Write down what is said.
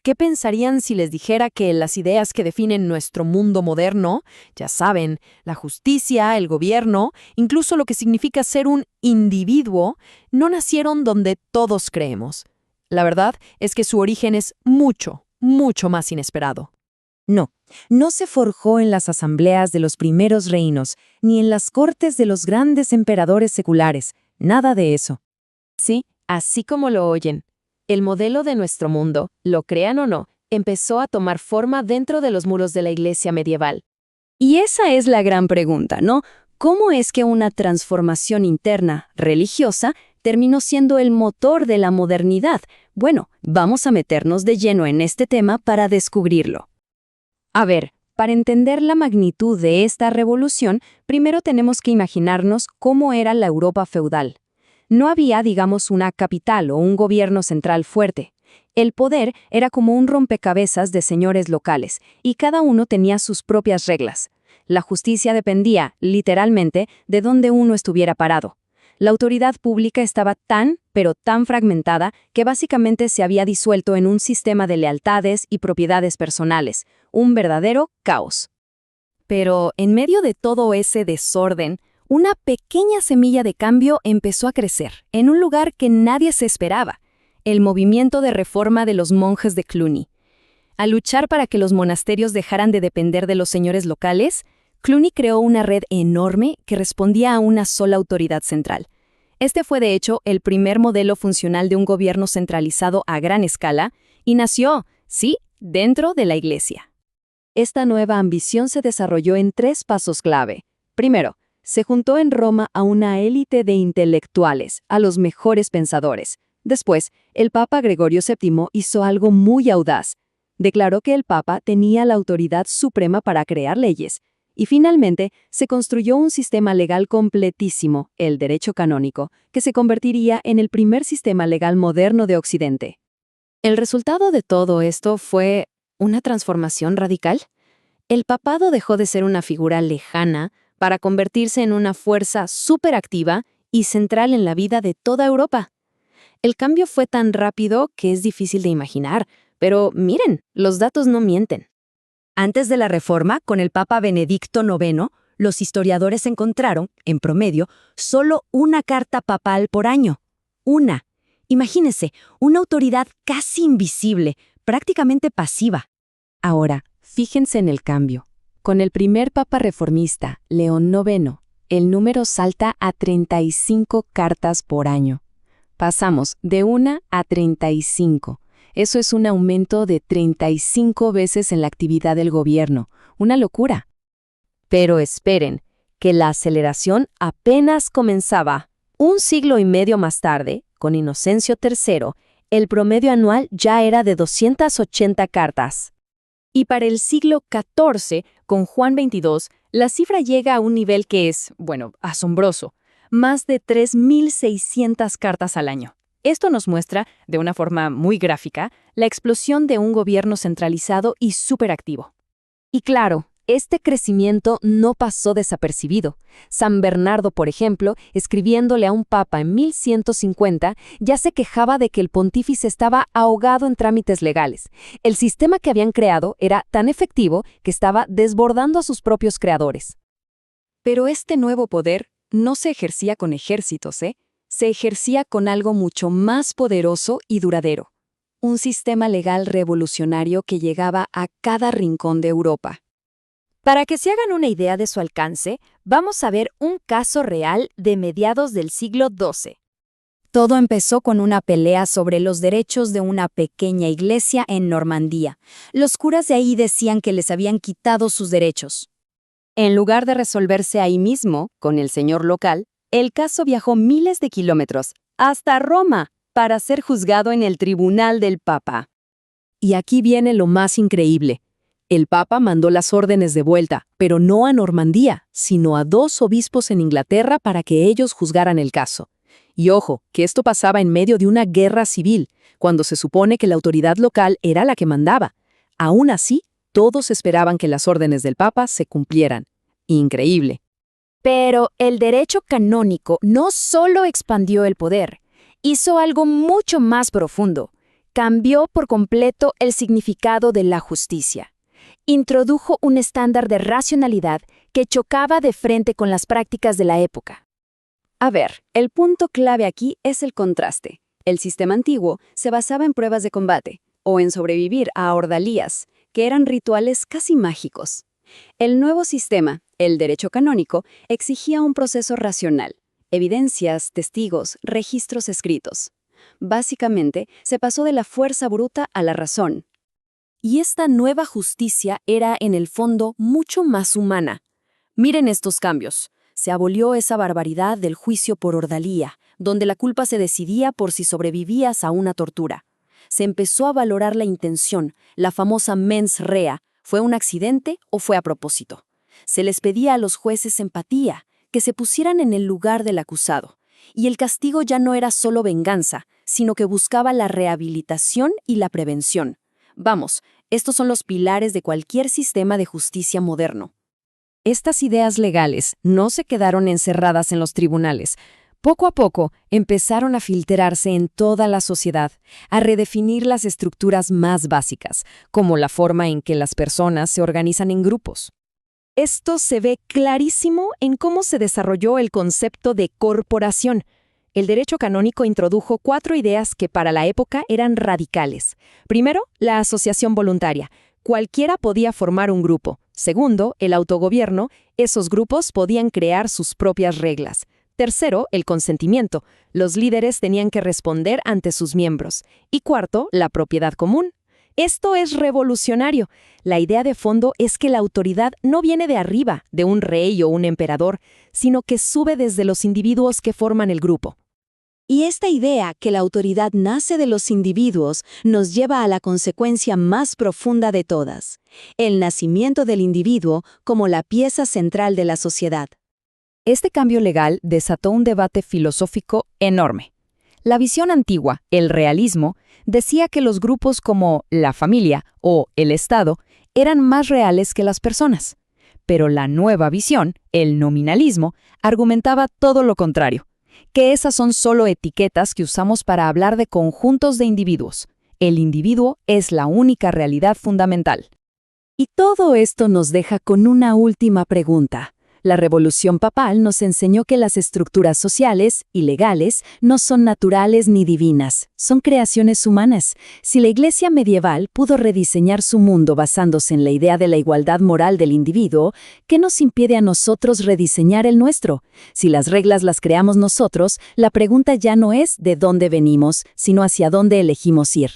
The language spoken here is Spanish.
¿qué pensarían si les dijera que las ideas que definen nuestro mundo moderno, ya saben, la justicia, el gobierno, incluso lo que significa ser un individuo, no nacieron donde todos creemos? La verdad es que su origen es mucho, mucho más inesperado. No, no se forjó en las asambleas de los primeros reinos, ni en las cortes de los grandes emperadores seculares, nada de eso. Sí, así como lo oyen. El modelo de nuestro mundo, lo crean o no, empezó a tomar forma dentro de los muros de la iglesia medieval. Y esa es la gran pregunta, ¿no? ¿Cómo es que una transformación interna, religiosa, terminó siendo el motor de la modernidad? Bueno, vamos a meternos de lleno en este tema para descubrirlo. A ver, para entender la magnitud de esta revolución, primero tenemos que imaginarnos cómo era la Europa feudal. No había, digamos, una capital o un gobierno central fuerte. El poder era como un rompecabezas de señores locales, y cada uno tenía sus propias reglas. La justicia dependía, literalmente, de dónde uno estuviera parado. La autoridad pública estaba pero tan fragmentada, que básicamente se había disuelto en un sistema de lealtades y propiedades personales, un verdadero caos. Pero en medio de todo ese desorden, una pequeña semilla de cambio empezó a crecer, en un lugar que nadie se esperaba, el movimiento de reforma de los monjes de Cluny. Al luchar para que los monasterios dejaran de depender de los señores locales, Cluny creó una red enorme que respondía a una sola autoridad central. Este fue, de hecho, el primer modelo funcional de un gobierno centralizado a gran escala y nació, sí, dentro de la Iglesia. Esta nueva ambición se desarrolló en 3 pasos clave. Primero, se juntó en Roma a una élite de intelectuales, a los mejores pensadores. Después, el Papa Gregorio VII hizo algo muy audaz. Declaró que el Papa tenía la autoridad suprema para crear leyes. Y finalmente, se construyó un sistema legal completísimo, el derecho canónico, que se convertiría en el primer sistema legal moderno de Occidente. El resultado de todo esto fue una transformación radical. El papado dejó de ser una figura lejana para convertirse en una fuerza superactiva y central en la vida de toda Europa. El cambio fue tan rápido que es difícil de imaginar, pero miren, los datos no mienten. Antes de la Reforma, con el Papa Benedicto IX, los historiadores encontraron, en promedio, solo una carta papal por año. Una. Imagínense, una autoridad casi invisible, prácticamente pasiva. Ahora, fíjense en el cambio. Con el primer Papa reformista, León IX, el número salta a 35 cartas por año. Pasamos de 1 a 35. Eso es un aumento de 35 veces en la actividad del gobierno. Una locura. Pero esperen, que la aceleración apenas comenzaba. Un siglo y medio más tarde, con Inocencio III, el promedio anual ya era de 280 cartas. Y para el siglo XIV, con Juan XXII, la cifra llega a un nivel que es, asombroso. Más de 3.600 cartas al año. Esto nos muestra, de una forma muy gráfica, la explosión de un gobierno centralizado y superactivo. Y claro, este crecimiento no pasó desapercibido. San Bernardo, por ejemplo, escribiéndole a un papa en 1150, ya se quejaba de que el pontífice estaba ahogado en trámites legales. El sistema que habían creado era tan efectivo que estaba desbordando a sus propios creadores. Pero este nuevo poder no se ejercía con ejércitos, Se ejercía con algo mucho más poderoso y duradero. Un sistema legal revolucionario que llegaba a cada rincón de Europa. Para que se hagan una idea de su alcance, vamos a ver un caso real de mediados del siglo XII. Todo empezó con una pelea sobre los derechos de una pequeña iglesia en Normandía. Los curas de ahí decían que les habían quitado sus derechos. En lugar de resolverse ahí mismo, con el señor local, el caso viajó miles de kilómetros, hasta Roma, para ser juzgado en el tribunal del Papa. Y aquí viene lo más increíble. El Papa mandó las órdenes de vuelta, pero no a Normandía, sino a 2 obispos en Inglaterra para que ellos juzgaran el caso. Y ojo, que esto pasaba en medio de una guerra civil, cuando se supone que la autoridad local era la que mandaba. Aún así, todos esperaban que las órdenes del Papa se cumplieran. Increíble. Pero el derecho canónico no solo expandió el poder, hizo algo mucho más profundo. cambió por completo el significado de la justicia. Introdujo un estándar de racionalidad que chocaba de frente con las prácticas de la época. A ver, el punto clave aquí es el contraste. El sistema antiguo se basaba en pruebas de combate, o en sobrevivir a ordalías, que eran rituales casi mágicos. El nuevo sistema, el derecho canónico, exigía un proceso racional, evidencias, testigos, registros escritos. Básicamente, se pasó de la fuerza bruta a la razón. Y esta nueva justicia era, en el fondo, mucho más humana. Miren estos cambios. Se abolió esa barbaridad del juicio por ordalía, donde la culpa se decidía por si sobrevivías a una tortura. Se empezó a valorar la intención, la famosa mens rea, ¿fue un accidente o fue a propósito? Se les pedía a los jueces empatía, que se pusieran en el lugar del acusado. Y el castigo ya no era solo venganza, sino que buscaba la rehabilitación y la prevención. Vamos, estos son los pilares de cualquier sistema de justicia moderno. Estas ideas legales no se quedaron encerradas en los tribunales. Poco a poco empezaron a filtrarse en toda la sociedad, a redefinir las estructuras más básicas, como la forma en que las personas se organizan en grupos. Esto se ve clarísimo en cómo se desarrolló el concepto de corporación. El derecho canónico introdujo 4 ideas que para la época eran radicales. Primero, la asociación voluntaria. Cualquiera podía formar un grupo. Segundo, el autogobierno. Esos grupos podían crear sus propias reglas. Tercero, el consentimiento. Los líderes tenían que responder ante sus miembros. Y cuarto, la propiedad común. Esto es revolucionario. La idea de fondo es que la autoridad no viene de arriba, de un rey o un emperador, sino que sube desde los individuos que forman el grupo. Y esta idea, que la autoridad nace de los individuos, nos lleva a la consecuencia más profunda de todas: el nacimiento del individuo como la pieza central de la sociedad. Este cambio legal desató un debate filosófico enorme. La visión antigua, el realismo, decía que los grupos como la familia o el Estado eran más reales que las personas. Pero la nueva visión, el nominalismo, argumentaba todo lo contrario, que esas son solo etiquetas que usamos para hablar de conjuntos de individuos. El individuo es la única realidad fundamental. Y todo esto nos deja con una última pregunta. La Revolución Papal nos enseñó que las estructuras sociales y legales no son naturales ni divinas, son creaciones humanas. Si la Iglesia medieval pudo rediseñar su mundo basándose en la idea de la igualdad moral del individuo, ¿qué nos impide a nosotros rediseñar el nuestro? Si las reglas las creamos nosotros, la pregunta ya no es de dónde venimos, sino hacia dónde elegimos ir.